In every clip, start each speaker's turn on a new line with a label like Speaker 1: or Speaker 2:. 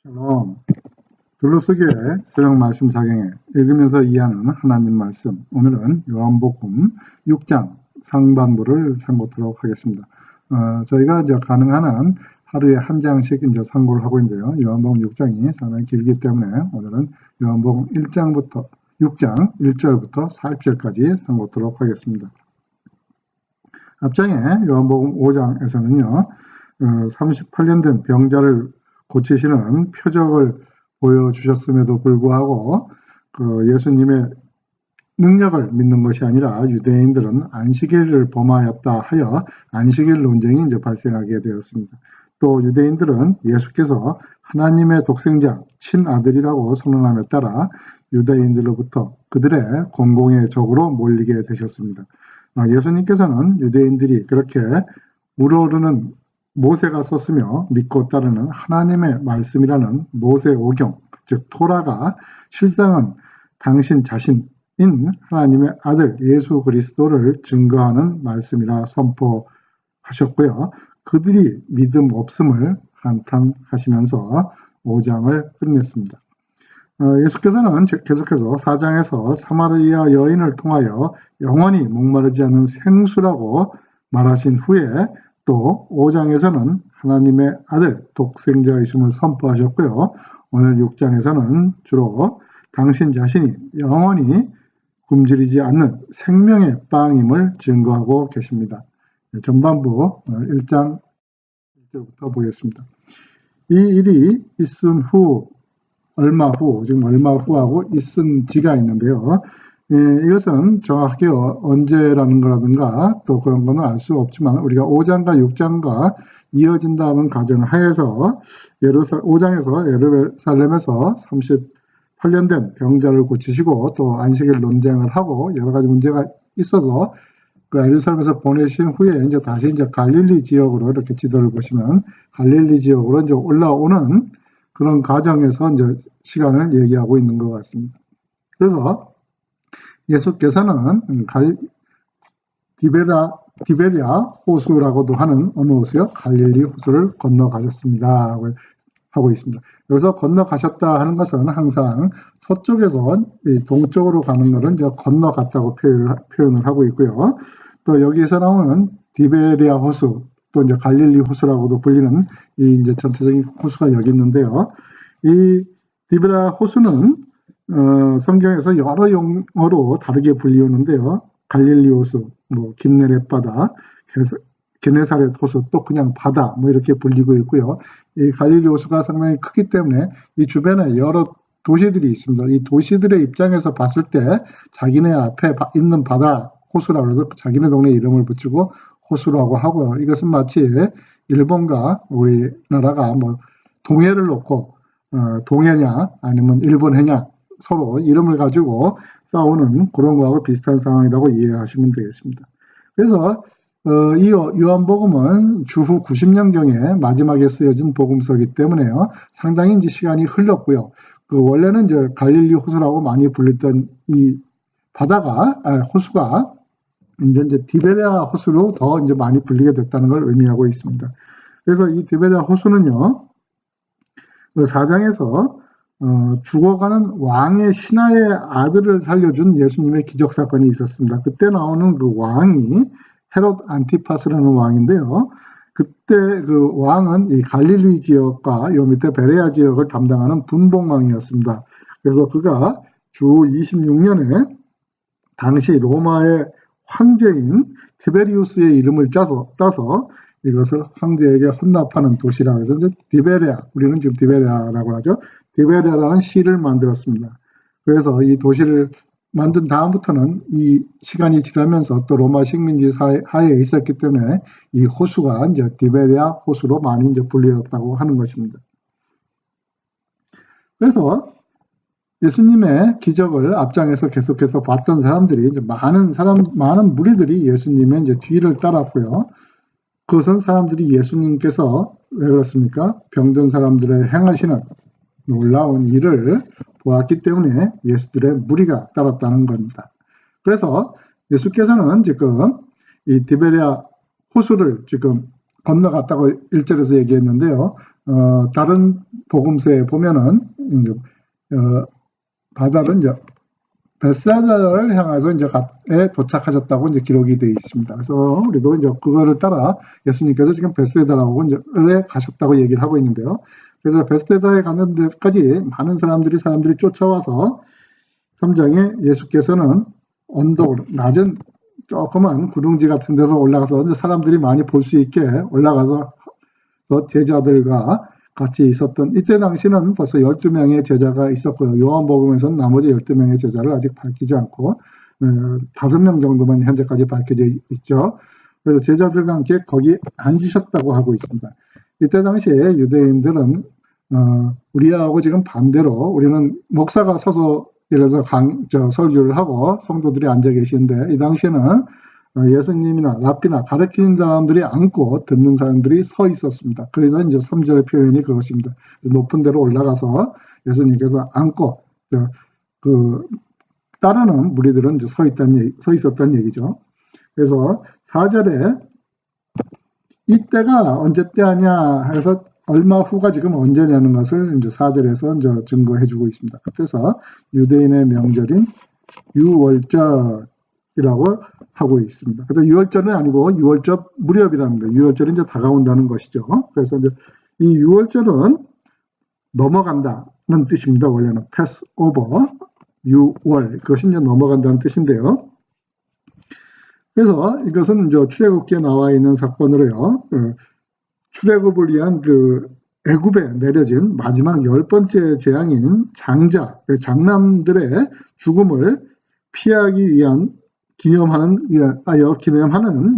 Speaker 1: 샬롬. 둘러쓰기의 성경 말씀 사경에 읽으면서 이해하는 하나님 말씀. 오늘은 요한복음 6장 상반부를 참고하도록 하겠습니다. 저희가 이제 가능한 한 하루에 한 장씩 이제 참고를 하고 있는데요. 요한복음 6장이 상당히 길기 때문에 오늘은 요한복음 6장 1절부터 40절까지 참고하도록 하겠습니다. 앞장에 요한복음 5장에서는요, 38년 된 병자를 고치시는 표적을 보여주셨음에도 불구하고 예수님의 능력을 믿는 것이 아니라 유대인들은 안식일을 범하였다 하여 안식일 논쟁이 이제 발생하게 되었습니다. 또 유대인들은 예수께서 하나님의 독생자 친아들이라고 선언함에 따라 유대인들로부터 그들의 공공의 적으로 몰리게 되셨습니다. 예수님께서는 유대인들이 그렇게 우러르는 모세가 썼으며 믿고 따르는 하나님의 말씀이라는 모세 오경, 즉 토라가 실상은 당신 자신인 하나님의 아들 예수 그리스도를 증거하는 말씀이라 선포하셨고요. 그들이 믿음 없음을 한탄하시면서 5장을 끝냈습니다. 예수께서는 계속해서 4장에서 사마리아 여인을 통하여 영원히 목마르지 않은 생수라고 말하신 후에 또 5장에서는 하나님의 아들 독생자이심을 선포하셨고요. 오늘 6장에서는 주로 당신 자신이 영원히 굶주리지 않는 생명의 빵임을 증거하고 계십니다. 전반부 1장 1절부터 보겠습니다. 이 일이 있은 후 얼마 후, 지금 얼마 후하고 있은 지가 있는데요. 이것은 정확하게 언제라는 거라든가 또 그런 거는 알 수 없지만 우리가 5장과 6장과 이어진다는 가정을 하에서 5장에서 예루살렘에서 38년 된 병자를 고치시고 또 안식일 논쟁을 하고 여러 가지 문제가 있어서 그 예루살렘에서 보내신 후에 이제 다시 이제 갈릴리 지역으로 이렇게 지도를 보시면 갈릴리 지역으로 이제 올라오는 그런 과정에서 이제 시간을 얘기하고 있는 것 같습니다. 그래서 예수께서는 디베랴 호수라고도 하는 어느 호수요? 갈릴리 호수를 건너가셨습니다 하고 있습니다. 여기서 건너가셨다 하는 것은 항상 서쪽에서 동쪽으로 가는 것은 이제 건너갔다고 표현을 하고 있고요. 또 여기에서 나오는 디베랴 호수, 또 이제 갈릴리 호수라고도 불리는 이 이제 전체적인 호수가 여기 있는데요. 이 디베랴 호수는 성경에서 여러 용어로 다르게 불리우는데요. 갈릴리 호수, 뭐 긴네렛 바다, 게네사렛 호수, 또 그냥 바다 뭐 이렇게 불리고 있고요. 이 갈릴리 호수가 상당히 크기 때문에 이 주변에 여러 도시들이 있습니다. 이 도시들의 입장에서 봤을 때 자기네 앞에 있는 바다 호수라고 해서 자기네 동네 이름을 붙이고 호수라고 하고요. 이것은 마치 일본과 우리나라가 뭐 동해를 놓고 동해냐 아니면 일본해냐 서로 이름을 가지고 싸우는 그런 거하고 비슷한 상황이라고 이해하시면 되겠습니다. 그래서 이 요한복음은 주후 90년경에 마지막에 쓰여진 복음서이기 때문에요. 상당히 이제 시간이 흘렀고요. 원래는 이제 갈릴리 호수라고 많이 불렸던 이 호수가 이제 디베랴 호수로 더 이제 많이 불리게 됐다는 걸 의미하고 있습니다. 그래서 이 디베랴 호수는요, 4장에서 죽어가는 왕의 신하의 아들을 살려준 예수님의 기적 사건이 있었습니다. 그때 나오는 그 왕이 헤롯 안티파스라는 왕인데요. 그때 그 왕은 이 갈릴리 지역과 요 밑에 베레아 지역을 담당하는 분봉왕이었습니다. 그래서 그가 주 26년에 당시 로마의 황제인 티베리우스의 이름을 따서 이것을 황제에게 헌납하는 도시라고 해서 이제 디베랴, 우리는 지금 디베랴라고 하죠. 디베랴라는 시를 만들었습니다. 그래서 이 도시를 만든 다음부터는 이 시간이 지나면서 또 로마 식민지 하에 있었기 때문에 이 호수가 이제 디베랴 호수로 많이 이제 불리었다고 하는 것입니다. 그래서 예수님의 기적을 앞장에서 계속해서 봤던 사람들이 이제 많은 무리들이 예수님의 이제 뒤를 따랐고요. 그것은 사람들이 예수님께서 왜 그렇습니까? 병든 사람들의 행하시는 놀라운 일을 보았기 때문에 예수들의 무리가 따랐다는 겁니다. 그래서 예수께서는 지금 이 디베랴 호수를 지금 건너갔다고 1절에서 얘기했는데요. 다른 복음서에 보면은 이제 바다를 이제 베세다를 향해서 이제 도착하셨다고 이제 기록이 되어 있습니다. 그래서 우리도 이제 그거를 따라 예수님께서 지금 베세다라고 이제 가셨다고 얘기를 하고 있는데요. 그래서 베세다에 가는 데까지 많은 사람들이 쫓아와서 3장에 예수께서는 언덕, 낮은 조그만 구릉지 같은 데서 올라가서 사람들이 많이 볼 수 있게 올라가서 제자들과 같이 있었던, 이때 당시는 벌써 12명의 제자가 있었고요. 요한복음에서는 나머지 12명의 제자를 아직 밝히지 않고 5명 정도만 현재까지 밝혀져 있죠. 그래서 제자들과 함께 거기 앉으셨다고 하고 있습니다. 이때 당시에 유대인들은 우리하고 지금 반대로 우리는 목사가 서서 예를 들어서 설교를 하고 성도들이 앉아 계시는데, 이 당시에는 예수님이나 랍비나 가르치는 사람들이 앉고 듣는 사람들이 서 있었습니다. 그래서 이제 3절의 표현이 그것입니다. 높은 데로 올라가서 예수님께서 앉고 따르는 무리들은 이제 서 있었다는 얘기죠. 그래서 4절에 이때가 언제 때 하냐 해서 얼마 후가 지금 언제냐는 것을 이제 4절에서 이제 증거해주고 있습니다. 그래서 유대인의 명절인 유월절이라고 하고 있습니다. 그래서 유월절은 아니고 유월절 무렵이랍니다. 유월절이 이제 다가온다는 것이죠. 그래서 이제 이 유월절은 넘어간다는 뜻입니다. 원래는 pass over, 유월, 그것이 이제 넘어간다는 뜻인데요. 그래서 이것은 이제 출애굽기에 나와 있는 사건으로요. 출애굽을 위한 애굽에 내려진 마지막 10번째 재앙인 장남들의 죽음을 피하기 위한 기념하는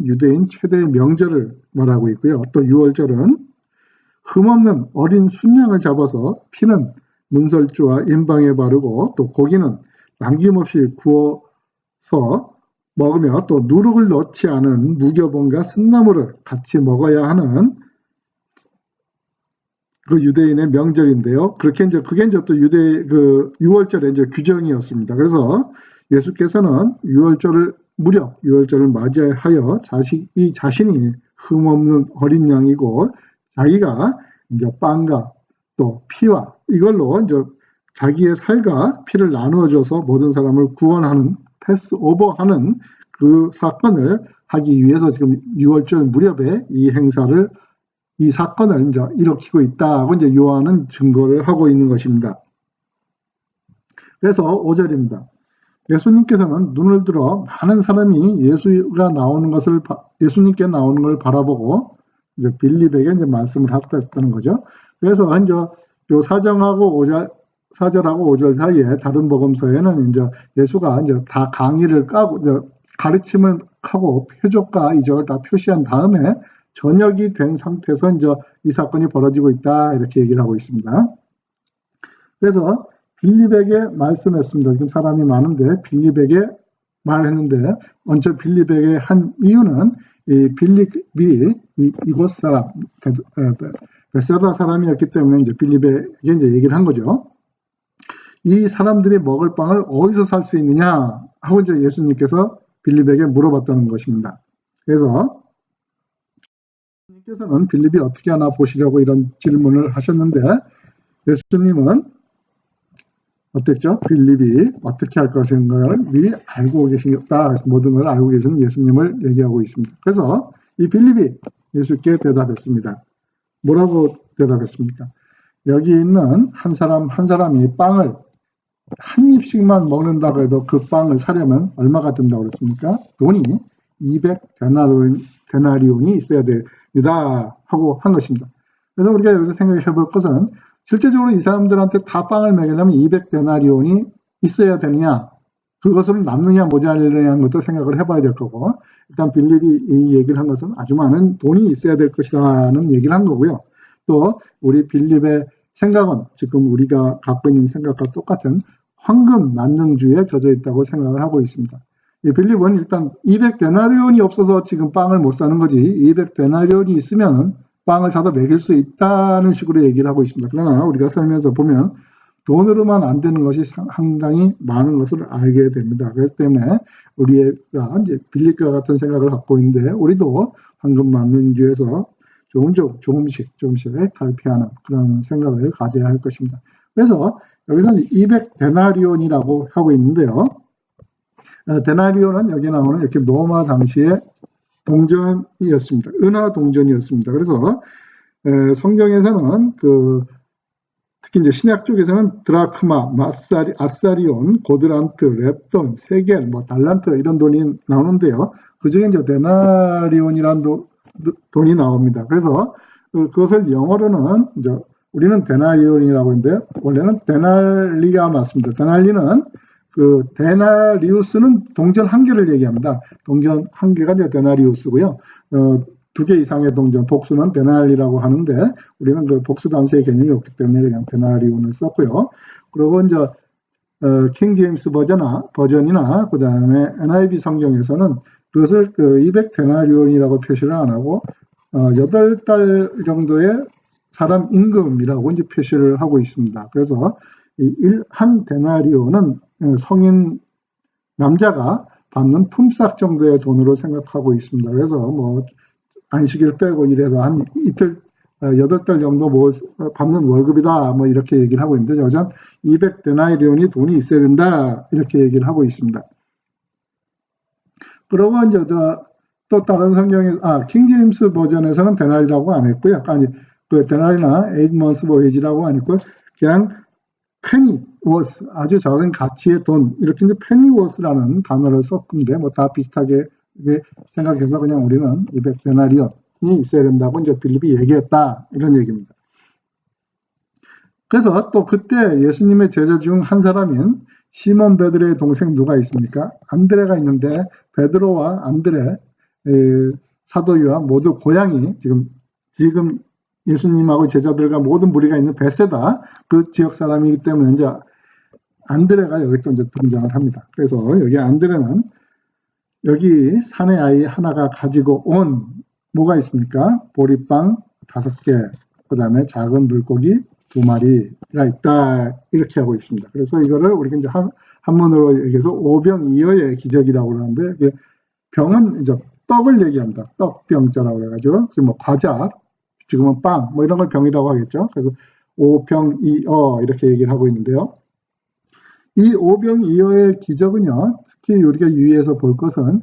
Speaker 1: 유대인 최대의 명절을 말하고 있고요. 또 유월절은 흠없는 어린 순양을 잡아서 피는 문설주와 임방에 바르고 또 고기는 남김없이 구워서 먹으며 또 누룩을 넣지 않은 무교본과 쓴나물을 같이 먹어야 하는 그 유대인의 명절인데요. 그게 이제 또 유월절의 이제 규정이었습니다. 그래서 예수께서는 유월절을 맞이하여 자신이 흠없는 어린 양이고 자기가 이제 빵과 또 피와 이걸로 이제 자기의 살과 피를 나누어줘서 모든 사람을 구원하는 패스오버하는 그 사건을 하기 위해서 지금 유월절 무렵에 이 사건을 이제 일으키고 있다고 이제 요한은 증거를 하고 있는 것입니다. 그래서 5절입니다. 예수님께서는 눈을 들어 많은 사람이 예수님께 나오는 걸 바라보고 이제 빌립에게 이제 말씀을 하셨다는 거죠. 그래서 이제 요 4절하고 5절 사이에 다른 복음서에는 이제 예수가 이제 다 강의를 까고 이제 가르침을 하고 표적과 이적을 다 표시한 다음에 전역이 된 상태에서 이제 이 사건이 벌어지고 있다 이렇게 얘기를 하고 있습니다. 그래서 빌립에게 말씀했습니다. 지금 사람이 많은데 빌립에게 말했는데 먼저 빌립에게 한 이유는 이 빌립이 이곳 사람 베세다 사람이었기 때문에 이제 빌립에게 이제 얘기를 한 거죠. 이 사람들이 먹을 빵을 어디서 살 수 있느냐 하고 이제 예수님께서 빌립에게 물어봤다는 것입니다. 그래서 예수님께서는 빌립이 어떻게 하나 보시려고 이런 질문을 하셨는데 예수님은 어땠죠? 빌립이 어떻게 할 것인가를 미리 알고 계시다. 그래서 모든 걸 알고 계시는 예수님을 얘기하고 있습니다. 그래서 이 빌립이 예수께 대답했습니다. 뭐라고 대답했습니까? 여기 있는 한 사람이 빵을 한 입씩만 먹는다고 해도 그 빵을 사려면 얼마가 든다고 그랬습니까? 돈이 200데나리온이 있어야 됩니다. 하고 한 것입니다. 그래서 우리가 여기서 생각해 볼 것은 실제적으로 이 사람들한테 다 빵을 먹이려면 200데나리온이 있어야 되느냐, 그것으로 남느냐 모자르느냐는 것도 생각을 해봐야 될 거고, 일단 빌립이 이 얘기를 한 것은 아주 많은 돈이 있어야 될 것이라는 얘기를 한 거고요. 또 우리 빌립의 생각은 지금 우리가 갖고 있는 생각과 똑같은 황금 만능주의에 젖어 있다고 생각을 하고 있습니다. 이 빌립은 일단 200데나리온이 없어서 지금 빵을 못 사는 거지 200데나리온이 있으면 빵을 사서 먹일 수 있다는 식으로 얘기를 하고 있습니다. 그러나 우리가 살면서 보면 돈으로만 안 되는 것이 상당히 많은 것을 알게 됩니다. 그렇기 때문에 우리가 이제 빌립과 같은 생각을 갖고 있는데 우리도 황금 만능주의에서 조금씩 탈피하는 그런 생각을 가져야 할 것입니다. 그래서 여기서는 200데나리온이라고 하고 있는데요. 데나리온은 여기 나오는 이렇게 로마 당시의 동전이었습니다. 은화 동전이었습니다. 그래서 성경에서는 특히 이제 신약 쪽에서는 드라크마, 아사리온, 고드란트, 렙돈, 세겔, 달란트 이런 돈이 나오는데요. 그 중에 이제 데나리온이라는 돈이 나옵니다. 그래서 그것을 영어로는 이제 우리는 데나리온이라고 하는데 원래는 데날리가 맞습니다. 데날리는 데나리우스는 동전 한 개를 얘기합니다. 동전 한 개가 이제 데나리우스고요. 2개 이상의 동전, 복수는 데날리라고 하는데 우리는 복수 단수의 개념이 없기 때문에 그냥 데나리온을 썼고요. 그리고 이제 킹 제임스 버전이나 그 다음에 NIV 성경에서는 그것을 200데나리온이라고 표시를 안 하고 8달 정도의 사람 임금이라고 이제 표시를 하고 있습니다. 그래서 한 데나리온은 성인 남자가 받는 품삯 정도의 돈으로 생각하고 있습니다. 그래서 안식일 빼고 이래서 한 이틀, 8달 정도 받는 월급이다, 이렇게 얘기를 하고 있는데, 여전 200데나리온이 돈이 있어야 된다, 이렇게 얘기를 하고 있습니다. 그러고 이제 또 다른 성경에, 킹 제임스 버전에서는 데나리라고 안 했고요. 데나리나 8 months wage라고 안 했고, 그냥 penny worth, 아주 작은 가치의 돈, 이렇게 이제 penny worth라는 단어를 썼는데, 다 비슷하게 생각해서 그냥 우리는 200데나리온이 있어야 된다고 이제 빌립이 얘기했다, 이런 얘기입니다. 그래서 또 그때 예수님의 제자 중 한 사람인 시몬 베드로의 동생 누가 있습니까? 안드레가 있는데 베드로와 안드레, 사도 요한 모두 고향이 지금 예수님하고 제자들과 모든 무리가 있는 베세다 그 지역 사람이기 때문에 이제 안드레가 여기 또 이제 등장을 합니다. 그래서 여기 안드레는 여기 사내 아이 하나가 가지고 온 뭐가 있습니까? 보리빵 5개, 그 다음에 작은 물고기 2마리가 있다, 이렇게 하고 있습니다. 그래서 이거를 우리가 이제 한문으로 얘기해서 오병이어의 기적이라고 하는데, 병은 이제 떡을 얘기합니다. 떡병자라고 해가지고, 지금 과자, 지금은 빵, 이런 걸 병이라고 하겠죠. 그래서 오병이어 이렇게 얘기를 하고 있는데요. 이 오병이어의 기적은요, 특히 우리가 유의해서 볼 것은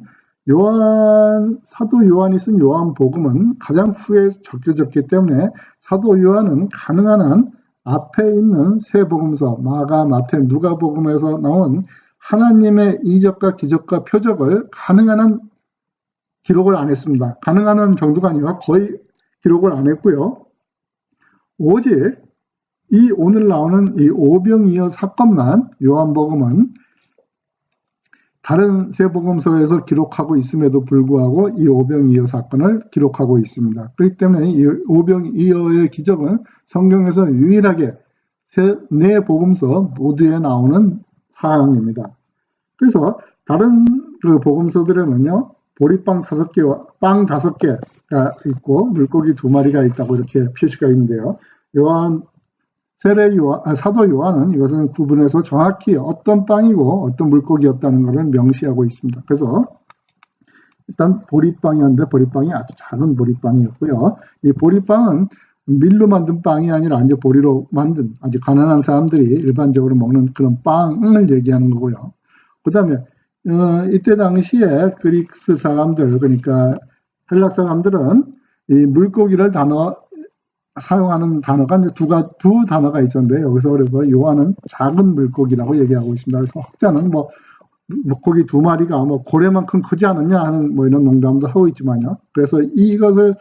Speaker 1: 사도 요한이 쓴 요한복음은 가장 후에 적혀졌기 때문에 사도 요한은 가능한 한 앞에 있는 세 복음서, 마가, 마태, 누가복음에서 나온 하나님의 이적과 기적과 표적을 가능한 한 기록을 안 했습니다. 가능한 한 정도가 아니라 거의 기록을 안 했고요. 오직 이 오늘 나오는 이 오병이어 사건만 요한복음은 다른 세 복음서에서 기록하고 있음에도 불구하고 이 오병이어 사건을 기록하고 있습니다. 그렇기 때문에 이 오병이어의 기적은 성경에서 유일하게 네 복음서 모두에 나오는 사항입니다. 그래서 다른 복음서들에는요, 보리빵 5개와 빵 5개가 있고 물고기 2마리가 있다고 이렇게 표시가 있는데요. 사도 요한은 이것은 구분해서 정확히 어떤 빵이고 어떤 물고기였다는 것을 명시하고 있습니다. 그래서 일단 보리빵이었는데 보리빵이 아주 작은 보리빵이었고요. 이 보리빵은 밀로 만든 빵이 아니라 이제 보리로 만든 아주 가난한 사람들이 일반적으로 먹는 그런 빵을 얘기하는 거고요. 그 다음에 이때 당시에 그리스 사람들, 그러니까 헬라 사람들은 이 물고기를 사용하는 단어가 두 단어가 있었는데, 여기서 그래서 요한은 작은 물고기라고 얘기하고 있습니다. 그래서 학자는 물고기 2마리가 고래만큼 크지 않았냐 하는 이런 농담도 하고 있지만요. 그래서 이것을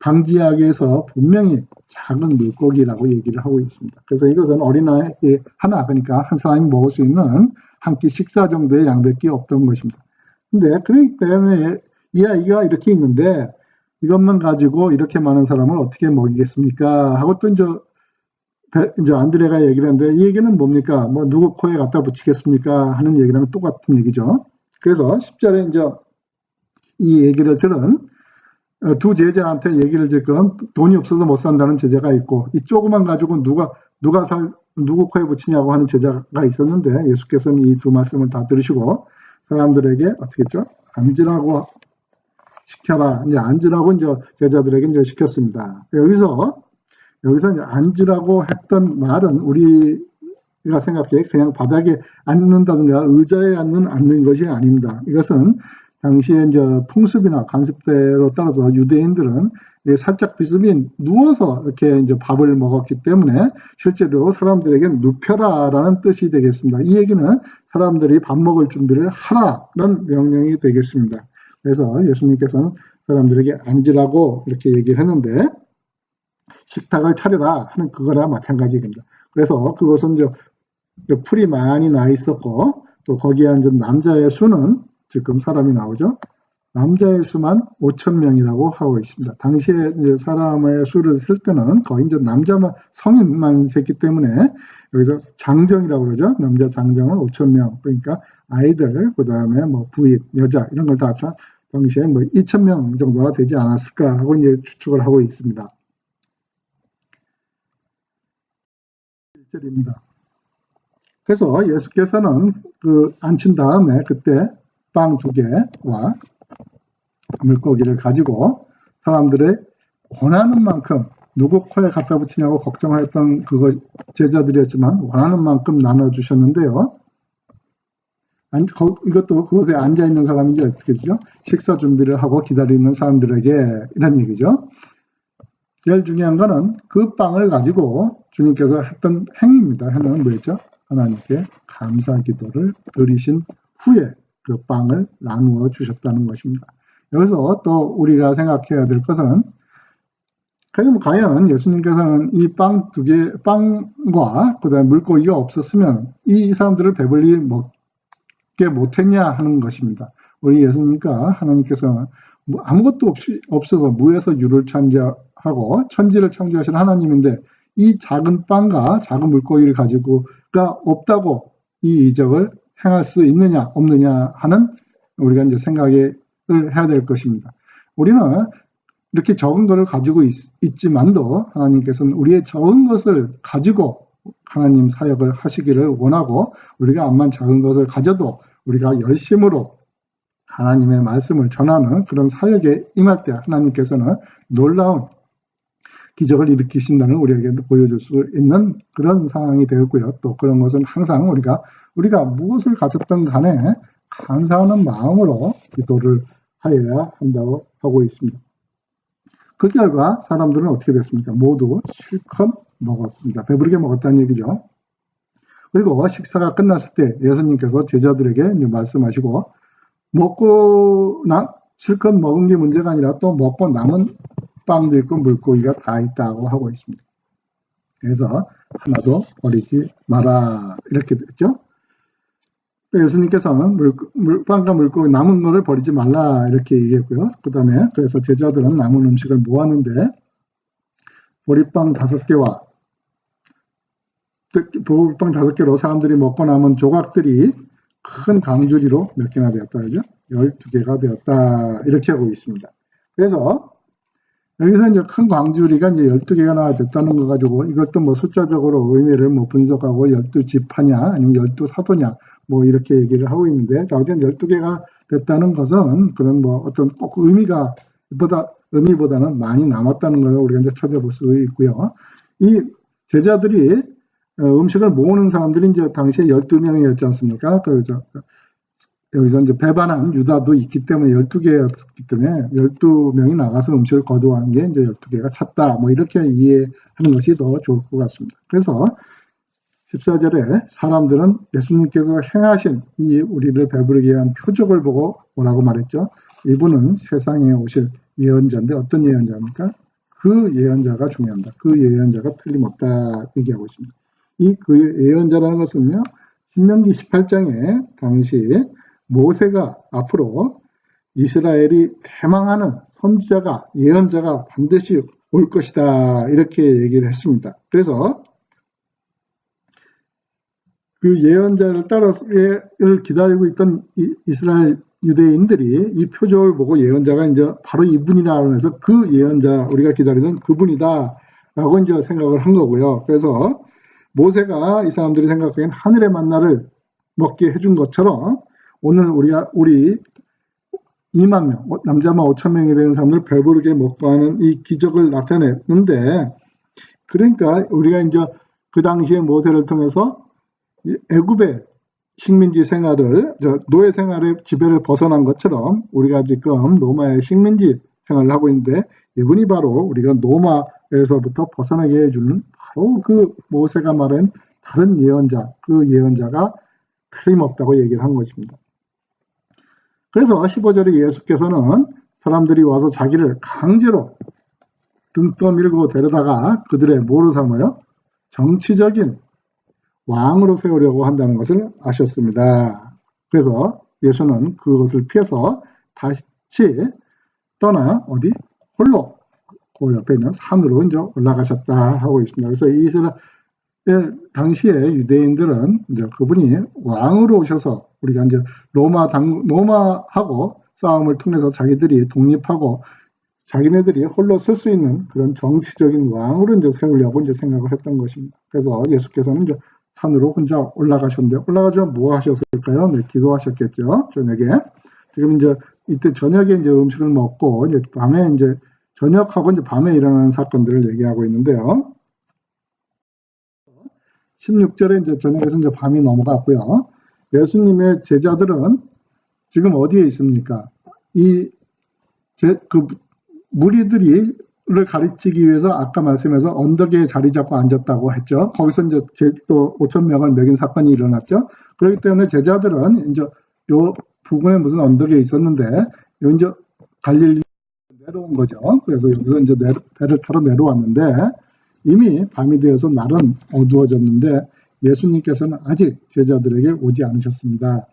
Speaker 1: 방지하기 위해서 분명히 작은 물고기라고 얘기를 하고 있습니다. 그래서 이것은 어린아이 하나, 그러니까 한 사람이 먹을 수 있는 한 끼 식사 정도의 양밖에 없던 것입니다. 근데 그렇기 때문에 이 아이가 이렇게 있는데 이것만 가지고 이렇게 많은 사람을 어떻게 먹이겠습니까? 하고 또 이제 안드레가 얘기를 하는데, 이 얘기는 뭡니까? 누구 코에 갖다 붙이겠습니까? 하는 얘기랑 똑같은 얘기죠. 그래서 10절에 이제 이 얘기를 들은 두 제자한테 얘기를 듣건 돈이 없어서 못 산다는 제자가 있고, 이 조그만 가지고 누구 코에 붙이냐고 하는 제자가 있었는데, 예수께서는 이 두 말씀을 다 들으시고 사람들에게 어떻게 했죠? 앉으라고 시켜라. 이제 앉으라고 이제 제자들에게 이제 시켰습니다. 여기서 이제 앉으라고 했던 말은 우리가 생각해 그냥 바닥에 앉는다든가 의자에 앉는 것이 아닙니다. 이것은 당시에 이제 통습이나 관습대로 따라서 유대인들은 살짝 비스빈 누워서 이렇게 이제 밥을 먹었기 때문에 실제로 사람들에게 눕혀라라는 뜻이 되겠습니다. 이 얘기는 사람들이 밥 먹을 준비를 하라라는 명령이 되겠습니다. 그래서 예수님께서는 사람들에게 앉으라고 이렇게 얘기를 했는데 식탁을 차려라 하는 그거랑 마찬가지입니다. 그래서 그것은 이제 풀이 많이 나 있었고 또 거기에 앉은 남자의 수는 지금 사람이 나오죠. 남자의 수만 5,000명이라고 하고 있습니다. 당시에 이제 사람의 수를 쓸 때는 거의 이제 남자만 성인만 셌기 때문에 여기서 장정이라고 그러죠. 남자 장정은 5,000명. 그러니까 아이들, 그 다음에 뭐 부인, 여자 이런 걸 다 합쳐 당시에 뭐 2,000명 정도가 되지 않았을까 하고 이제 추측을 하고 있습니다. 1절입니다. 그래서 예수께서는 앉힌 다음에 그때 빵 2개와 물고기를 가지고 사람들의 원하는 만큼 누구 코에 갖다 붙이냐고 걱정을 했던 그거 제자들이었지만 원하는 만큼 나눠주셨는데요. 이것도 그곳에 앉아있는 사람이 이제 어떻게 되죠? 식사 준비를 하고 기다리는 사람들에게 이런 얘기죠. 제일 중요한 거는 그 빵을 가지고 주님께서 했던 행위입니다. 행위는 뭐였죠? 하나님께 감사 기도를 드리신 후에 그 빵을 나누어 주셨다는 것입니다. 여기서 또 우리가 생각해야 될 것은 그럼 과연 예수님께서는 이 빵 2개, 빵과 그 다음에 물고기가 없었으면 이 사람들을 배불리 먹게 못했냐 하는 것입니다. 우리 예수님과 하나님께서는 아무것도 없어서 무에서 유를 창조하고 천지를 창조하신 하나님인데 이 작은 빵과 작은 물고기를 가지고가 없다고 이 이적을 행할 수 있느냐 없느냐 하는 우리가 이제 생각을 해야 될 것입니다. 우리는 이렇게 적은 것을 가지고 있지만도 하나님께서는 우리의 적은 것을 가지고 하나님 사역을 하시기를 원하고 우리가 암만 작은 것을 가져도 우리가 열심으로 하나님의 말씀을 전하는 그런 사역에 임할 때 하나님께서는 놀라운 기적을 일으키신다는 우리에게 보여줄 수 있는 그런 상황이 되었고요. 또 그런 것은 항상 우리가 무엇을 가졌든 간에 감사하는 마음으로 기도를 하여야 한다고 하고 있습니다. 그 결과 사람들은 어떻게 됐습니까? 모두 실컷 먹었습니다. 배부르게 먹었다는 얘기죠. 그리고 식사가 끝났을 때 예수님께서 제자들에게 이제 말씀하시고 실컷 먹은 게 문제가 아니라 또 먹고 남은 빵도 있고 물고기가 다 있다고 하고 있습니다. 그래서 하나도 버리지 마라 이렇게 됐죠. 예수님께서는 빵과 물고기 남은 거를 버리지 말라 이렇게 얘기했고요. 그 다음에 그래서 제자들은 남은 음식을 모았는데 보리빵 5개와 보리빵 5개로 사람들이 먹고 남은 조각들이 큰 강주리로 몇 개나 되었다 그죠? 12개가 되었다 이렇게 하고 있습니다. 그래서 여기서 이제 큰 광주리가 이제 12개가 됐다는 거 가지고 이것도 뭐 숫자적으로 의미를 뭐 분석하고 12지파냐 아니면 12사도냐 뭐 이렇게 얘기를 하고 있는데 어쨌든 12개가 됐다는 것은 그런 뭐 어떤 꼭 의미보다는 많이 남았다는 걸 우리가 이제 찾아볼 수 있고요. 이 제자들이 음식을 모으는 사람들이 이제 당시에 12명이었지 않습니까? 여기서 이제 배반한 유다도 있기 때문에 12개였기 때문에 12명이 나가서 음식을 거두한 게 이제 12개가 찼다. 뭐 이렇게 이해하는 것이 더 좋을 것 같습니다. 그래서 14절에 사람들은 예수님께서 행하신 이 우리를 배부르게 한 표적을 보고 뭐라고 말했죠? 이분은 세상에 오실 예언자인데 어떤 예언자입니까? 그 예언자가 중요합니다. 그 예언자가 틀림없다 얘기하고 있습니다. 그 예언자라는 것은요. 신명기 18장에 당시 모세가 앞으로 이스라엘이 대망하는 선지자가 예언자가 반드시 올 것이다 이렇게 얘기를 했습니다. 그래서 그 예언자를 따라서를 기다리고 있던 이스라엘 유대인들이 이 표적을 보고 예언자가 이제 바로 이분이라고 해서 그 예언자 우리가 기다리는 그분이다라고 이제 생각을 한 거고요. 그래서 모세가 이 사람들이 생각하기엔 하늘의 만나를 먹게 해준 것처럼 오늘 우리 2만 명, 남자만 5천 명이 되는 사람들 배부르게 먹고 하는 이 기적을 나타냈는데, 그러니까 우리가 이제 그 당시에 모세를 통해서 애굽의 식민지 생활을, 노예 생활의 지배를 벗어난 것처럼 우리가 지금 로마의 식민지 생활을 하고 있는데, 이분이 바로 우리가 로마에서부터 벗어나게 해주는 바로 그 모세가 말한 다른 예언자, 그 예언자가 틀림없다고 얘기를 한 것입니다. 그래서 15절에 예수께서는 사람들이 와서 자기를 강제로 등 떠밀고 데려다가 그들의 뭐로 삼아요? 정치적인 왕으로 세우려고 한다는 것을 아셨습니다. 그래서 예수는 그것을 피해서 다시 떠나 어디? 홀로 그 옆에 있는 산으로 이제 올라가셨다 하고 있습니다. 그래서 이스라엘 당시에 유대인들은 이제 그분이 왕으로 오셔서 우리가 이제 로마하고 싸움을 통해서 자기들이 독립하고 자기네들이 홀로 설 수 있는 그런 정치적인 왕으로 이제 세우려고 이제 생각을 했던 것입니다. 그래서 예수께서는 이제 산으로 혼자 올라가셨는데, 올라가서 뭐 하셨을까요? 네, 기도하셨겠죠. 저녁에. 지금 이제 이때 저녁에 이제 음식을 먹고 이제 밤에 이제 저녁하고 이제 밤에 일어나는 사건들을 얘기하고 있는데요. 16절에 이제 저녁에서 이제 밤이 넘어갔고요. 예수님의 제자들은 지금 어디에 있습니까? 그 무리들을 가르치기 위해서 아까 말씀해서 언덕에 자리 잡고 앉았다고 했죠. 거기서 이제 또 5천 명을 먹인 사건이 일어났죠. 그렇기 때문에 제자들은 이제 요 부근에 무슨 언덕에 있었는데, 요 이제 갈릴리 내려온 거죠. 그래서 여기서 이제 배를 타러 내려왔는데, 이미 밤이 되어서 날은 어두워졌는데 예수님께서는 아직 제자들에게 오지 않으셨습니다.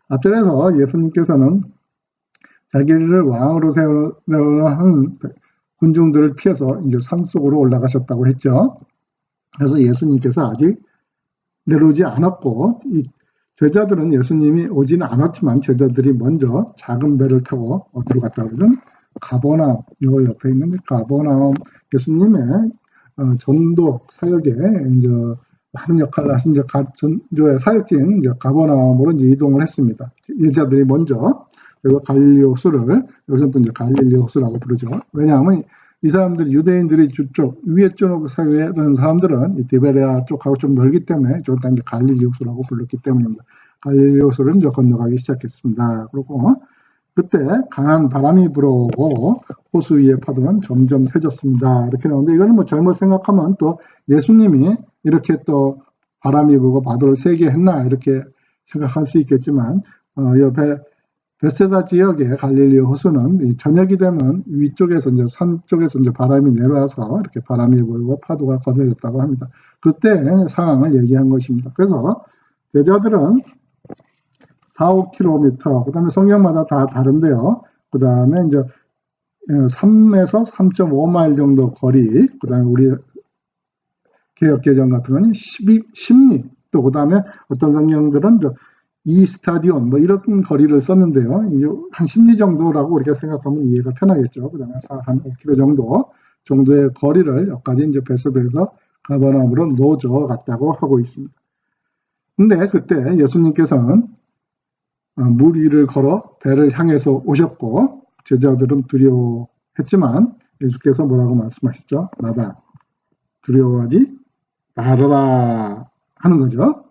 Speaker 1: 앞전에서 예수님께서는 자기를 왕으로 세우려는 한 군중들을 피해서 이제 산속으로 올라가셨다고 했죠. 그래서 예수님께서 아직 내려오지 않았고, 이 제자들은 예수님이 오지는 않았지만 제자들이 먼저 작은 배를 타고 어디로 갔다 그러면 가버나움, 요 옆에 있는 가버나움, 예수님의 전도 사역에 이제 많은 역할을 하신 이제 전도의 사역지인 이제 가버나움으로 이제 이동을 했습니다. 제자들이 먼저. 그래서 갈릴리 호수를 여기서 또 이제 갈릴리 호수라고 부르죠. 왜냐하면 이 사람들 유대인들이 주쪽 위에 쪽 사회라는 사람들은 이 디베레아 쪽하고 좀 멀기 때문에 이쪽을 이제 갈릴리 호수라고 불렀기 때문입니다. 갈릴리 호수를 이제 건너가기 시작했습니다. 그리고 그때 강한 바람이 불어오고 호수 위의 파도는 점점 세졌습니다. 이렇게 나오는데, 이거는 뭐 잘못 생각하면 또 예수님이 이렇게 또 바람이 불고 파도를 세게 했나 이렇게 생각할 수 있겠지만, 옆에 베세다 지역의 갈릴리 호수는 저녁이 되면 위쪽에서 이제 산 쪽에서 이제 바람이 내려와서 이렇게 바람이 불고 파도가 거세졌다고 합니다. 그때 상황을 얘기한 것입니다. 그래서 제자들은 4-5km, 그 다음에 성경마다 다 다른데요. 그 다음에 이제 3에서 3.5마일 정도 거리, 그 다음에 우리 개혁개정 같은 거는 10리, 또 그 다음에 어떤 성경들은 2스타디온, 뭐 이런 거리를 썼는데요. 한 10리 정도라고 우리가 생각하면 이해가 편하겠죠. 그 다음에 한 5km 정도의 거리를 여기까지 이제 베세다에서 가버나움으로 놓아줘 갔다고 하고 있습니다. 근데 그때 예수님께서는 물 위를 걸어 배를 향해서 오셨고, 제자들은 두려워했지만 예수께서 뭐라고 말씀하셨죠? 나다, 두려워하지 말아라 하는 거죠.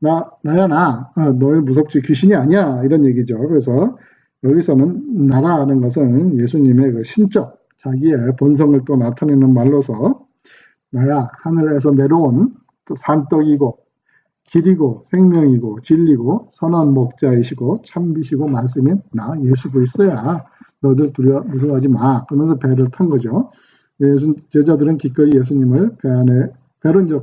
Speaker 1: 나야 나, 너희 무섭지 귀신이 아니야, 이런 얘기죠. 그래서 여기서는 나라는 것은 예수님의 그 신적 자기의 본성을 또 나타내는 말로서 나야 하늘에서 내려온 산떡이고 길이고 생명이고 진리고 선한 목자이시고 참비시고 말씀인 나 예수 그리스도야, 너들 무서워하지 마, 그러면서 배를 탄 거죠. 제자들은 기꺼이 예수님을 배 안에 배로 이제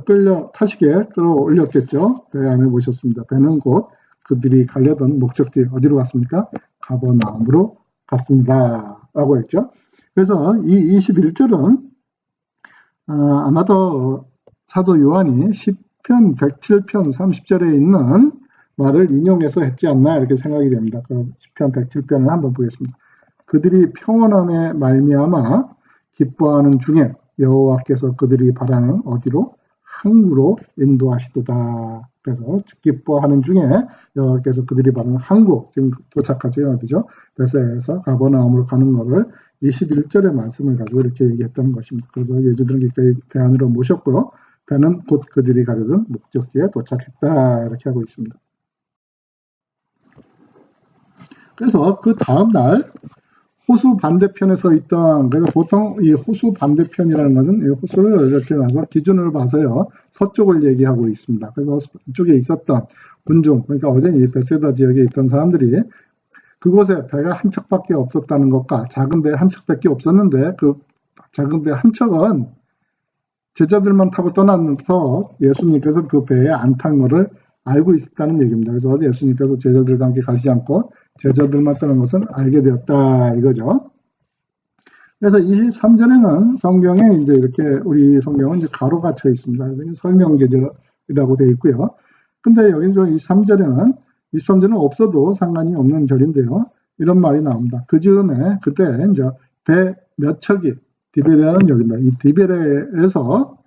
Speaker 1: 타시게 끌어올렸겠죠. 배 안에 모셨습니다. 배는 곧 그들이 가려던 목적지 어디로 갔습니까? 가버나움으로 갔습니다 라고 했죠. 그래서 이 21절은 아마도 사도 요한이 10편 107편 30절에 있는 말을 인용해서 했지 않나 이렇게 생각이 됩니다. 그 10편 107편을 한번 보겠습니다. 그들이 평온함에 말미암아 기뻐하는 중에 여호와께서 그들이 바라는 어디로? 항구로 인도하시도다. 그래서 기뻐하는 중에 여호와께서 그들이 바라는 항구, 지금 도착하지 어디죠? 베세에서 가버나움으로 가는 것을 21절의 말씀을 가지고 이렇게 얘기했던 것입니다. 그래서 예주들은 기꺼이 배 안으로 모셨고요. 배는 곧 그들이 가려던 목적지에 도착했다. 이렇게 하고 있습니다. 그래서 그 다음날 호수 반대편에 있던, 그래서 보통 이 호수 반대편이라는 것은 이 호수를 이렇게 봐서 기준을 봐서요, 서쪽을 얘기하고 있습니다. 그래서 이쪽에 있었던 군중, 그러니까 어제 이 베세다 지역에 있던 사람들이 그곳에 배가 한 척밖에 없었다는 것과 작은 배 한 척밖에 없었는데 그 작은 배 한 척은 제자들만 타고 떠나면서 예수님께서 그 배에 안 탄 것을 알고 있었다는 얘기입니다. 그래서 예수님께서 제자들과 함께 가시지 않고 제자들만 떠난 것은 알게 되었다 이거죠. 그래서 23절에는 성경에 이제 이렇게 우리 성경은 이제 가로가 쳐 있습니다. 그래서 설명계절이라고 되어 있고요. 근데 여기 23절은 없어도 상관이 없는 절인데요. 이런 말이 나옵니다. 그 즈음에 그때 이제 배 몇 척이 디베레아는 여기입니다. 이 디베레에서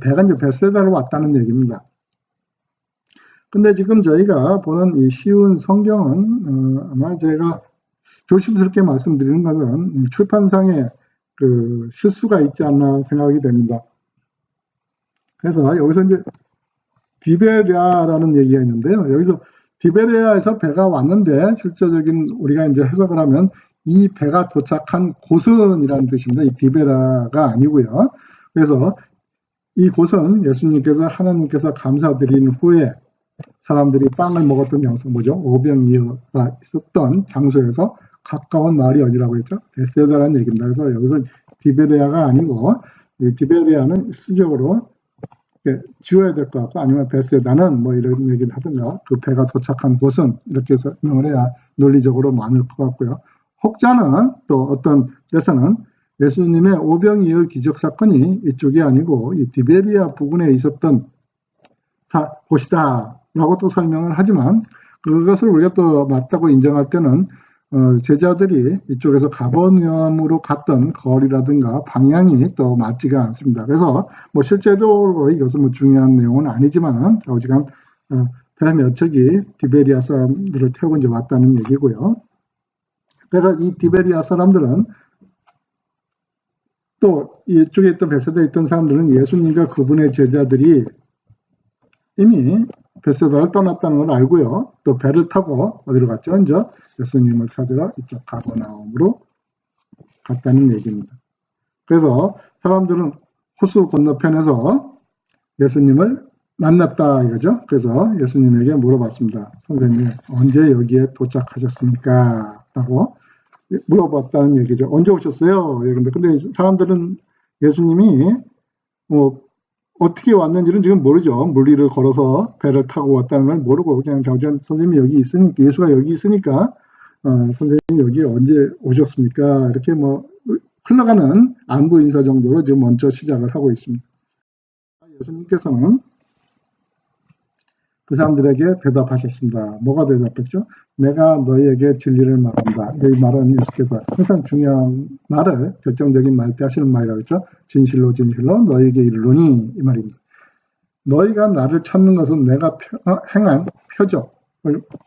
Speaker 1: 배가 이제 베세다로 왔다는 얘기입니다. 근데 지금 저희가 보는 이 쉬운 성경은 아마 제가 조심스럽게 말씀드리는 것은 출판상에 그 실수가 있지 않나 생각이 됩니다. 그래서 여기서 이제 디베레아라는 얘기가 있는데요. 여기서 디베레아에서 배가 왔는데 실제적인 우리가 이제 해석을 하면 이 배가 도착한 곳은이라는 뜻입니다. 이 디베라가 아니고요. 그래서 이 곳은 예수님께서 하나님께서 감사드린 후에 사람들이 빵을 먹었던 장소 뭐죠? 오병이어가 있었던 장소에서 가까운 마을이 어디라고 했죠? 베세다라는 얘기입니다. 그래서 여기서 디베레아가 아니고 디베레아는 수적으로 지워야 될 것 같고 아니면 베세다는 뭐 이런 얘기를 하든가 그 배가 도착한 곳은 이렇게 설명을 해야 논리적으로 많을 것 같고요. 혹자는 또 어떤 데서는 예수님의 오병이어 기적 사건이 이쪽이 아니고 이 디베리아 부근에 있었던 곳이다 라고 또 설명을 하지만 그것을 우리가 또 맞다고 인정할 때는 제자들이 이쪽에서 가버나움으로 갔던 거리라든가 방향이 또 맞지가 않습니다. 그래서 뭐 실제적으로 이것은 뭐 중요한 내용은 아니지만 오직한 배 몇 척이 디베리아 사람들을 태우고 이제 왔다는 얘기고요. 그래서 이 디베리아 사람들은 또 이쪽에 있던 베세다에 있던 사람들은 예수님과 그분의 제자들이 이미 베세다를 떠났다는 걸 알고요. 또 배를 타고 어디로 갔죠? 이제 예수님을 찾으러 이쪽 가버나움으로 갔다는 얘기입니다. 그래서 사람들은 호수 건너편에서 예수님을 만났다 이거죠. 그래서 예수님에게 물어봤습니다. 선생님 언제 여기에 도착하셨습니까? 라고 물어봤다는 얘기죠. 언제 오셨어요? 근데 사람들은 예수님이 뭐 어떻게 왔는지는 지금 모르죠. 물리를 걸어서 배를 타고 왔다는 걸 모르고 그냥 선생님이 여기 있으니까 예수가 여기 있으니까 선생님 여기 언제 오셨습니까? 이렇게 뭐 흘러가는 안부 인사 정도로 지금 먼저 시작을 하고 있습니다. 예수님께서는 그 사람들에게 대답하셨습니다. 뭐가 대답했죠? 내가 너희에게 진리를 말한다. 이 말은 예수께서 항상 중요한 말을 결정적인 말 때 하시는 말이라고 했죠. 진실로 진실로 너희에게 이르노니 이 말입니다. 너희가 나를 찾는 것은 내가 행한 표적,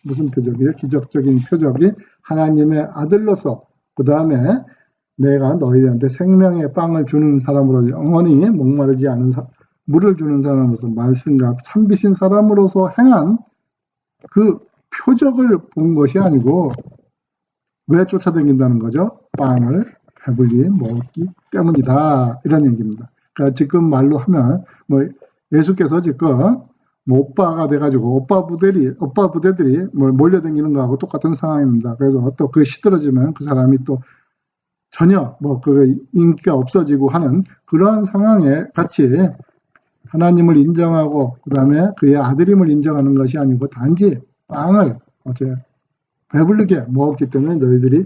Speaker 1: 무슨 표적이에요? 기적적인 표적이 하나님의 아들로서 그 다음에 내가 너희한테 생명의 빵을 주는 사람으로 영원히 목마르지 않은 물을 주는 사람으로서 말씀과 참비신 사람으로서 행한 그 표적을 본 것이 아니고 왜 쫓아다닌다는 거죠? 빵을 배불리 먹기 때문이다 이런 얘기입니다. 그러니까 지금 말로 하면 뭐 예수께서 지금 뭐 오빠가 돼가지고 오빠 부대들이 몰려다니는 거하고 똑같은 상황입니다. 그래서 또 그 시들어지면 그 사람이 또 전혀 뭐 그 인기가 없어지고 하는 그러한 상황에 같이 하나님을 인정하고 그 다음에 그의 아들임을 인정하는 것이 아니고 단지 빵을 어째 배부르게 먹었기 때문에 너희들이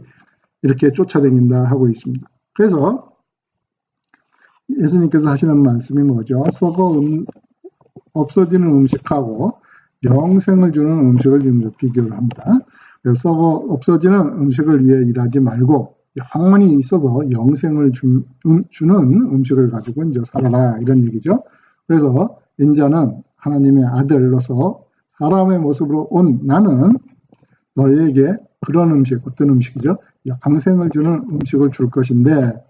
Speaker 1: 이렇게 쫓아다닌다 하고 있습니다. 그래서 예수님께서 하시는 말씀이 뭐죠? 썩어 없어지는 음식하고 영생을 주는 음식을 지금 비교를 합니다. 그래서 썩어 없어지는 음식을 위해 일하지 말고 영원히 있어서 영생을 주는 음식을 가지고 이제 살아라 이런 얘기죠. 그래서 인자는 하나님의 아들로서 사람의 모습으로 온 나는 너희에게 그런 음식, 어떤 음식이죠? 영생을 주는 음식을 줄 것인데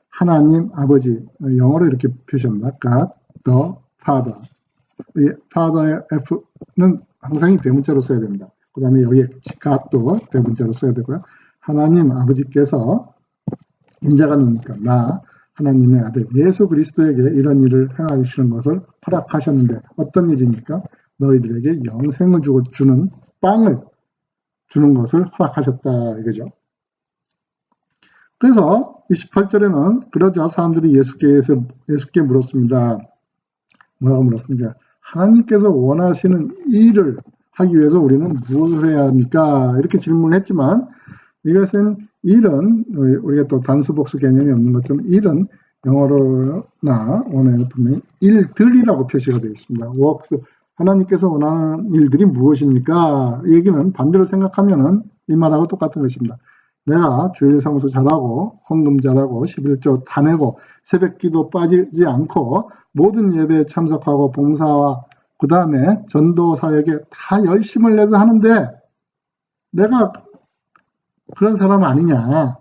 Speaker 1: 하나님 아버지, 영어로 이렇게 표시합니다. God the Father. 이 Father의 F는 항상 이 대문자로 써야 됩니다. 그 다음에 여기에 God도 대문자로 써야 되고요. 하나님 아버지께서 인자가 누니까 나 하나님의 아들 예수 그리스도에게 이런 일을 행하시는 것을 허락하셨는데 어떤 일입니까? 너희들에게 영생을 주는 빵을 주는 것을 허락하셨다 이거죠. 그래서 28절에는 그러자 사람들이 예수께 물었습니다. 뭐라고 물었습니까? 하나님께서 원하시는 일을 하기 위해서 우리는 무엇을 해야 합니까? 이렇게 질문했지만 이것은 일은 우리가 또 단수복수 개념이 없는 것처럼 일은 영어로나 원어에는 분명히 일들이라고 표시가 되어 있습니다. works. 하나님께서 원하는 일들이 무엇입니까? 이 얘기는 반대로 생각하면은 이 말하고 똑같은 것입니다. 내가 주일 성수 잘하고 헌금 잘하고 11조 다 내고 새벽기도 빠지지 않고 모든 예배에 참석하고 봉사와 그 다음에 전도 사역에 다 열심을 내서 하는데 내가 그런 사람 아니냐.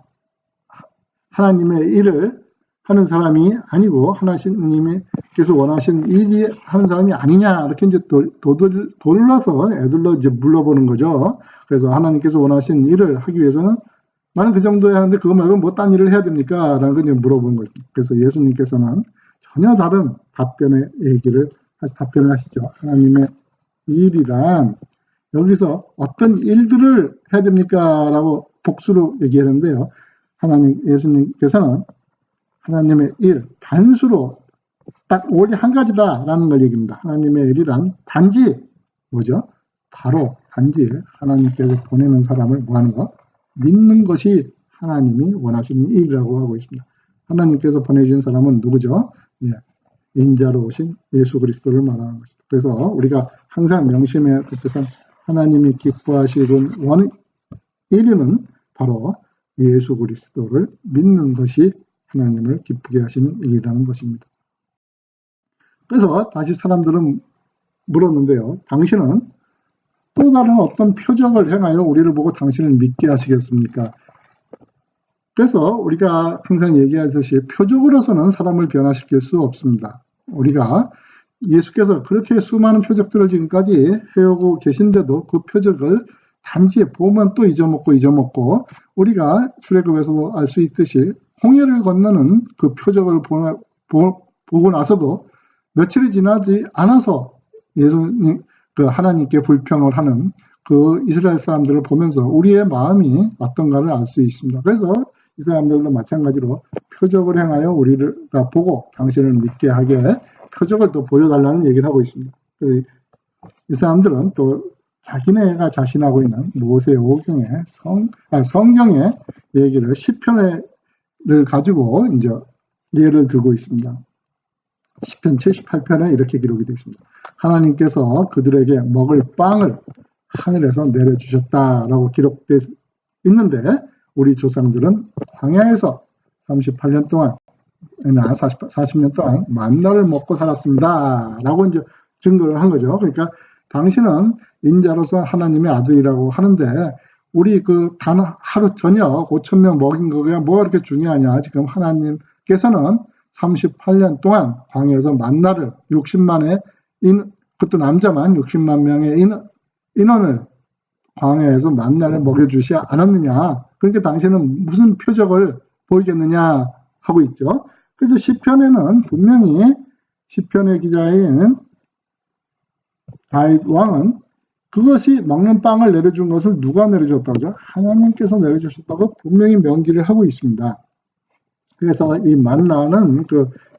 Speaker 1: 하나님의 일을 하는 사람이 아니고 하나님께서 원하신 일이 하는 사람이 아니냐. 이렇게 이제 돌려서 애들로 이제 물어보는 거죠. 그래서 하나님께서 원하신 일을 하기 위해서는 나는 그 정도 해야 하는데 그거 말고 뭐 딴 일을 해야 됩니까? 라는 걸 이제 물어보는 거죠. 그래서 예수님께서는 전혀 다른 답변을 하시죠. 하나님의 일이란 여기서 어떤 일들을 해야 됩니까? 라고 복수로 얘기하는데요. 예수님께서는 하나님의 일, 단수로 딱 오직 한 가지다라는 걸 얘기합니다. 하나님의 일이란 단지 뭐죠? 바로 단지 하나님께서 보내는 사람을 뭐 하는 것? 믿는 것이 하나님이 원하시는 일이라고 하고 있습니다. 하나님께서 보내주신 사람은 누구죠? 예, 인자로 오신 예수 그리스도를 말하는 것입니다. 그래서 우리가 항상 명심해야 될 것은 하나님이 기뻐하시는 일은 바로 예수 그리스도를 믿는 것이 하나님을 기쁘게 하시는 일이라는 것입니다. 그래서 다시 사람들은 물었는데요. 당신은 또 다른 어떤 표적을 행하여 우리를 보고 당신을 믿게 하시겠습니까? 그래서 우리가 항상 얘기하듯이 표적으로서는 사람을 변화시킬 수 없습니다. 우리가 예수께서 그렇게 수많은 표적들을 지금까지 해오고 계신데도 그 표적을 단지 보면 또 잊어먹고 우리가 출애굽에서도 알 수 있듯이 홍해를 건너는 그 표적을 보고 나서도 며칠이 지나지 않아서 예수님 하나님께 불평을 하는 그 이스라엘 사람들을 보면서 우리의 마음이 어떤가를 알 수 있습니다. 그래서 이 사람들도 마찬가지로 표적을 행하여 우리가 보고 당신을 믿게 하게 표적을 또 보여달라는 얘기를 하고 있습니다. 이 사람들은 또 자기네가 자신하고 있는 모세오경의 성경의 얘기를 시편을 가지고 이제 예를 들고 있습니다. 시편 78편에 이렇게 기록이 되어 있습니다. 하나님께서 그들에게 먹을 빵을 하늘에서 내려주셨다라고 기록되어 있는데 우리 조상들은 광야에서 38년 동안 40년 동안 만나를 먹고 살았습니다. 라고 이제 증거를 한 거죠. 그러니까 당신은 인자로서 하나님의 아들이라고 하는데 우리 단 하루 저녁 5,000명 먹인 거가 뭐가 그렇게 중요하냐. 지금 하나님께서는 38년 동안 광야에서 만나를 60만의 그것도 남자만 60만 명의 인원을 광야에서 만나를 먹여주시 않았느냐. 그러니까 당신은 무슨 표적을 보이겠느냐 하고 있죠. 그래서 시편에는 분명히 시편의 기자인 다윗 왕은 그것이 먹는 빵을 내려준 것을 누가 내려줬다고 하죠? 하나님께서 내려주셨다고 분명히 명기를 하고 있습니다. 그래서 이 만나는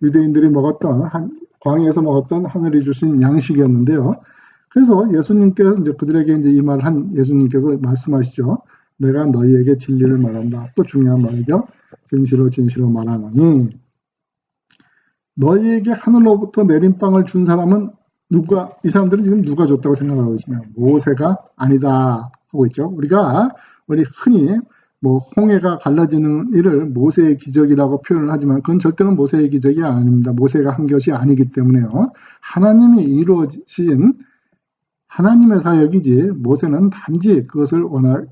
Speaker 1: 유대인들이 먹었던 광야에서 먹었던 하늘이 주신 양식이었는데요. 그래서 예수님께서 이제 그들에게 이제 이 말을 한 예수님께서 말씀하시죠. 내가 너희에게 진리를 말한다. 또 중요한 말이죠. 진실로 말하노니 너희에게 하늘로부터 내린 빵을 준 사람은 누가? 이 사람들은 지금 누가 줬다고 생각하고 있으면 모세가 아니다 하고 있죠. 우리 흔히 뭐 홍해가 갈라지는 일을 모세의 기적이라고 표현을 하지만 그건 절대로 모세의 기적이 아닙니다. 모세가 한 것이 아니기 때문에요. 하나님이 이루어진 하나님의 사역이지 모세는 단지 그것을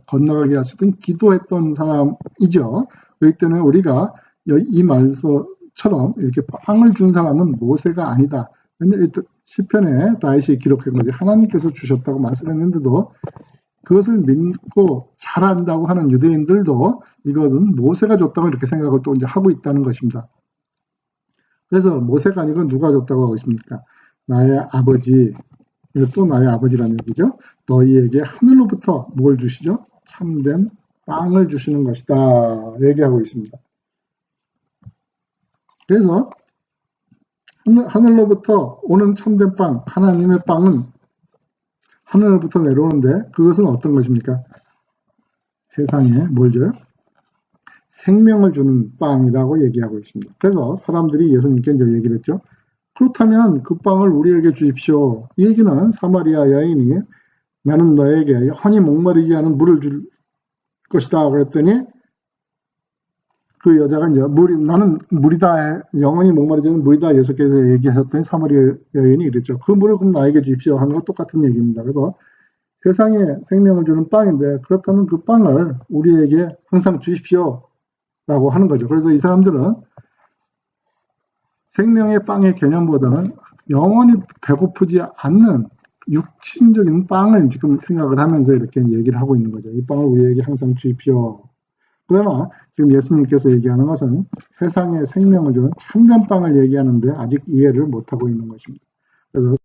Speaker 1: 건너가게 하시던 기도했던 사람이죠. 그렇기 때문에 우리가 이 말서처럼 이렇게 빵을 준 사람은 모세가 아니다. 시편에 다윗이 기록한 거지. 하나님께서 주셨다고 말씀했는데도 그것을 믿고 잘한다고 하는 유대인들도 이것은 모세가 줬다고 이렇게 생각을 또 이제 하고 있다는 것입니다. 그래서 모세가 아니고 누가 줬다고 하고 있습니까? 나의 아버지, 또 나의 아버지라는 얘기죠. 너희에게 하늘로부터 뭘 주시죠? 참된 빵을 주시는 것이다. 얘기하고 있습니다. 그래서 하늘로부터 오는 참된 빵, 하나님의 빵은 하늘로부터 내려오는데 그것은 어떤 것입니까? 세상에 뭘 줘요? 생명을 주는 빵이라고 얘기하고 있습니다. 그래서 사람들이 예수님께 이제 얘기를 했죠. 그렇다면 그 빵을 우리에게 주십시오. 이 얘기는 사마리아 여인이 나는 너에게 영원히 목마르지 않은 물을 줄 것이다 그랬더니 그 여자가 이제 나는 물이다, 영원히 목마르지 않은 물이다 예수께서 얘기하셨더니 사마리아 여인이 이랬죠. 그 물을 그럼 나에게 주십시오 하는 것 똑같은 얘기입니다. 그래서 세상에 생명을 주는 빵인데 그렇다면 그 빵을 우리에게 항상 주십시오 라고 하는 거죠. 그래서 이 사람들은 생명의 빵의 개념보다는 영원히 배고프지 않는 육신적인 빵을 지금 생각을 하면서 이렇게 얘기를 하고 있는 거죠. 이 빵을 우리에게 항상 주십시오. 그러나 지금 예수님께서 얘기하는 것은 세상에 생명을 주는 참된 빵을 얘기하는데 아직 이해를 못하고 있는 것입니다. 그래서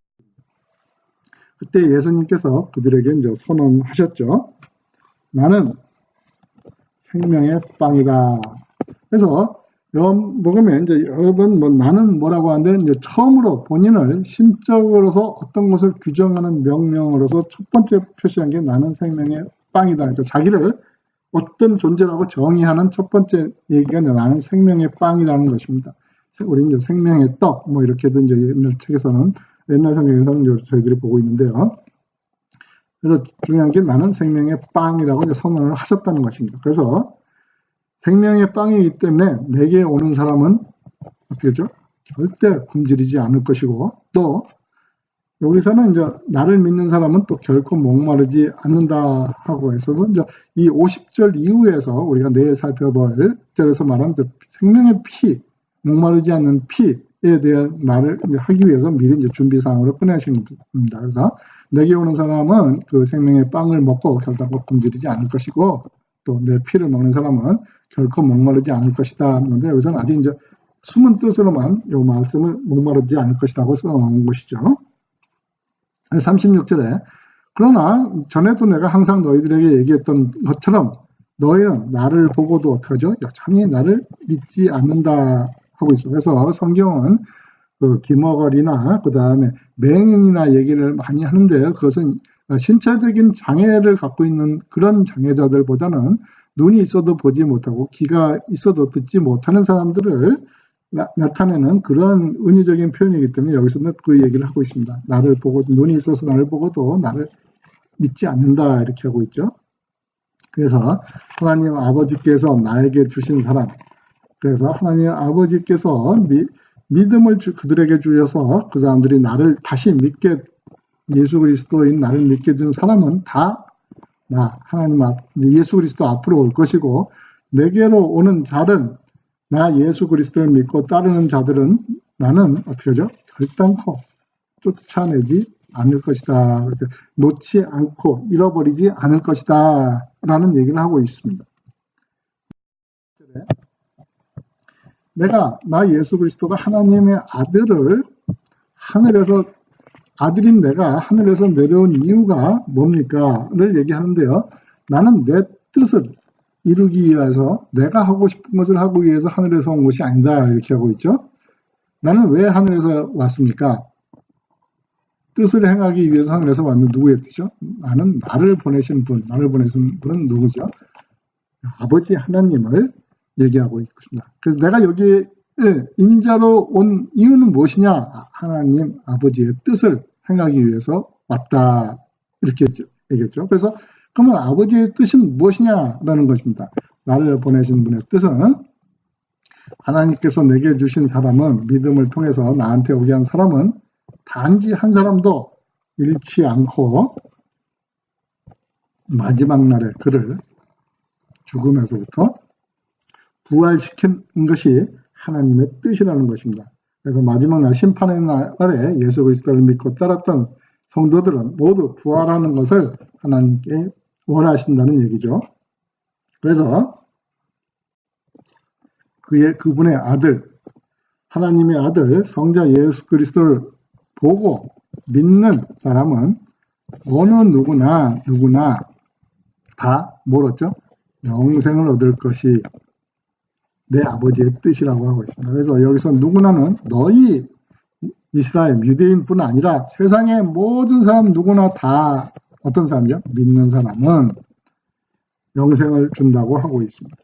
Speaker 1: 그때 예수님께서 그들에게 이제 선언하셨죠. 나는 생명의 빵이다. 그래서 먹으면 이제 여러분 나는 뭐라고 하는데 이제 처음으로 본인을 신적으로서 어떤 것을 규정하는 명령으로서 첫 번째 표시한 게 나는 생명의 빵이다. 그러니까 자기를 어떤 존재라고 정의하는 첫 번째 얘기가 나는 생명의 빵이라는 것입니다. 우리 이제 생명의 떡 뭐 이렇게도 이제 옛날 책에서는 옛날 성경에서는 이제 저희들이 보고 있는데요. 그래서 중요한 게 나는 생명의 빵이라고 이제 선언을 하셨다는 것입니다. 그래서 생명의 빵이기 때문에 내게 오는 사람은 어떻게 죠? 절대 굶주리지 않을 것이고 또 여기서는 이제 나를 믿는 사람은 또 결코 목마르지 않는다 하고 있어서 이제 이 50절 이후에서 우리가 내일 살펴볼 절에서 말한 생명의 피, 목마르지 않는 피에 대한 말을 하기 위해서 미리 이제 준비 사항으로 꺼내신 겁니다. 그래서 내게 오는 사람은 그 생명의 빵을 먹고 결코 굶주리지 않을 것이고 또 내 피를 먹는 사람은 결코 목마르지 않을 것이다 하는데 여기서는 아직 이제 숨은 뜻으로만 이 말씀을 목마르지 않을 것이라고 써놓은 것이죠. 36절에 그러나 전에도 내가 항상 너희들에게 얘기했던 것처럼 너희는 나를 보고도 어떡하죠? 여전히 나를 믿지 않는다 하고 있어요. 그래서 성경은 그 기머거리나 그 다음에 맹인이나 얘기를 많이 하는데 그것은 신체적인 장애를 갖고 있는 그런 장애자들보다는 눈이 있어도 보지 못하고 귀가 있어도 듣지 못하는 사람들을 나타내는 그런 은유적인 표현이기 때문에 여기서는 그 얘기를 하고 있습니다. 나를 보고 눈이 있어서 나를 보고도 나를 믿지 않는다 이렇게 하고 있죠. 그래서 하나님 아버지께서 나에게 주신 사람, 그래서 하나님 아버지께서 믿음을 그들에게 주셔서 그 사람들이 나를 다시 믿게 예수 그리스도인 나를 믿게 준 사람은 다 하나님 예수 그리스도 앞으로 올 것이고 내게로 오는 자는 나 예수 그리스도를 믿고 따르는 자들은 나는 어떻게 하죠? 결단코 쫓아내지 않을 것이다. 놓지 않고 잃어버리지 않을 것이다. 라는 얘기를 하고 있습니다. 나 예수 그리스도가 하나님의 아들을 하늘에서 아들인 내가 하늘에서 내려온 이유가 뭡니까?를 얘기하는데요. 나는 내 뜻을 이루기 위해서 내가 하고 싶은 것을 하기 위해서 하늘에서 온 것이 아니다 이렇게 하고 있죠. 나는 왜 하늘에서 왔습니까? 뜻을 행하기 위해서 하늘에서 왔는 누구의 뜻이죠? 나는 나를 보내신 분은 누구죠? 아버지 하나님을 얘기하고 있습니다. 그래서 내가 여기에 인자로 온 이유는 무엇이냐? 하나님 아버지의 뜻을 행하기 위해서 왔다 이렇게 얘기했죠. 그래서 그러면 아버지의 뜻은 무엇이냐라는 것입니다. 나를 보내신 분의 뜻은 하나님께서 내게 주신 사람은 믿음을 통해서 나한테 오게 한 사람은 단지 한 사람도 잃지 않고 마지막 날에 그를 죽음에서부터 부활시킨 것이 하나님의 뜻이라는 것입니다. 그래서 마지막 날 심판의 날에 예수 그리스도를 믿고 따랐던 성도들은 모두 부활하는 것을 하나님께 원하신다는 얘기죠. 그래서 그분의 아들, 하나님의 아들 성자 예수 그리스도를 보고 믿는 사람은 어느 누구나 다 뭐랬죠? 영생을 얻을 것이 내 아버지의 뜻이라고 하고 있습니다. 그래서 여기서 누구나는 너희 이스라엘 유대인뿐 아니라 세상의 모든 사람 누구나 다 어떤 사람이죠? 믿는 사람은 영생을 준다고 하고 있습니다.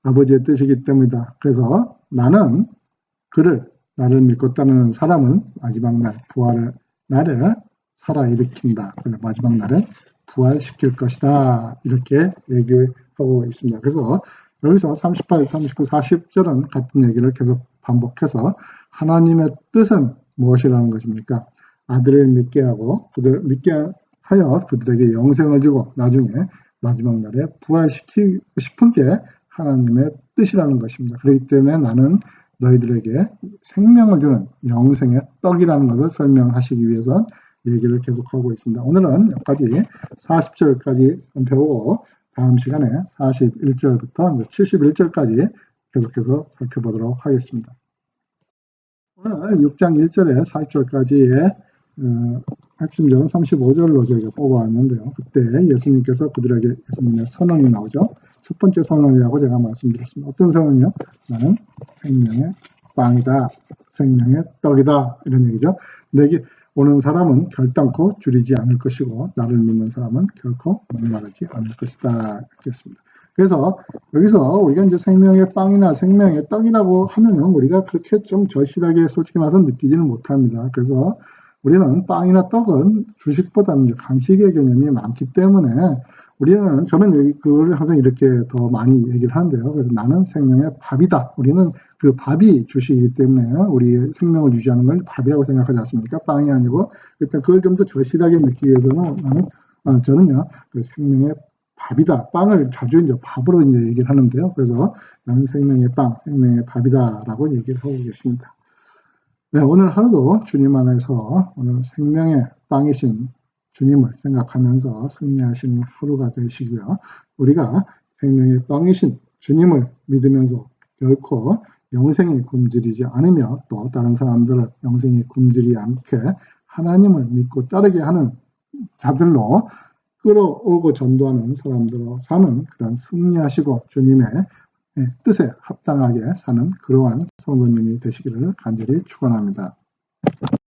Speaker 1: 아버지의 뜻이기 때문이다. 그래서 나는 나를 믿고 따르는 사람은 마지막 날 부활의 날에 살아일으킨다. 그래서 마지막 날에 부활시킬 것이다. 이렇게 얘기하고 있습니다. 그래서 여기서 38, 39, 40절은 같은 얘기를 계속 반복해서 하나님의 뜻은 무엇이라는 것입니까? 아들을 믿게 하고 믿게 하여 그들에게 영생을 주고 나중에 마지막 날에 부활시키고 싶은 게 하나님의 뜻이라는 것입니다. 그렇기 때문에 나는 너희들에게 생명을 주는 영생의 떡이라는 것을 설명하시기 위해서 얘기를 계속하고 있습니다. 오늘은 여기까지 40절까지 살펴보고 다음 시간에 41절부터 71절까지 계속해서 살펴보도록 하겠습니다. 오늘 6장 1절에 40절까지의 핵심적은 35절로 저희가 뽑아왔는데요. 그때 예수님께서 그들에게 예수님의 선언이 나오죠. 첫 번째 선언이라고 제가 말씀드렸습니다. 어떤 선언이요? 나는 생명의 빵이다. 생명의 떡이다. 이런 얘기죠. 내게 오는 사람은 결단코 줄이지 않을 것이고 나를 믿는 사람은 결코 목마르지 않을 것이다. 이렇게 했습니다. 그래서 여기서 우리가 이제 생명의 빵이나 생명의 떡이라고 하면은 우리가 그렇게 좀 절실하게 솔직히 말해서 느끼지는 못합니다. 그래서 우리는 빵이나 떡은 주식보다는 간식의 개념이 많기 때문에 저는 그걸 항상 이렇게 더 많이 얘기를 하는데요. 그래서 나는 생명의 밥이다. 우리는 그 밥이 주식이기 때문에 우리 생명을 유지하는 걸 밥이라고 생각하지 않습니까? 빵이 아니고, 일단 그걸 좀 더 절실하게 느끼기 위해서는 저는요, 그 생명의 밥이다. 빵을 자주 이제 밥으로 이제 얘기를 하는데요. 그래서 나는 생명의 빵, 생명의 밥이다라고 얘기를 하고 계십니다. 네, 오늘 하루도 주님 안에서 오늘 생명의 빵이신 주님을 생각하면서 승리하시는 하루가 되시고요. 우리가 생명의 빵이신 주님을 믿으면서 결코 영생이 굶주리지 않으며 또 다른 사람들을 영생이 굶주리지 않게 하나님을 믿고 따르게 하는 자들로 끌어오고 전도하는 사람들로 사는 그런 승리하시고 주님의 뜻에 합당하게 사는 그러한 성도님이 되시기를 간절히 축원합니다.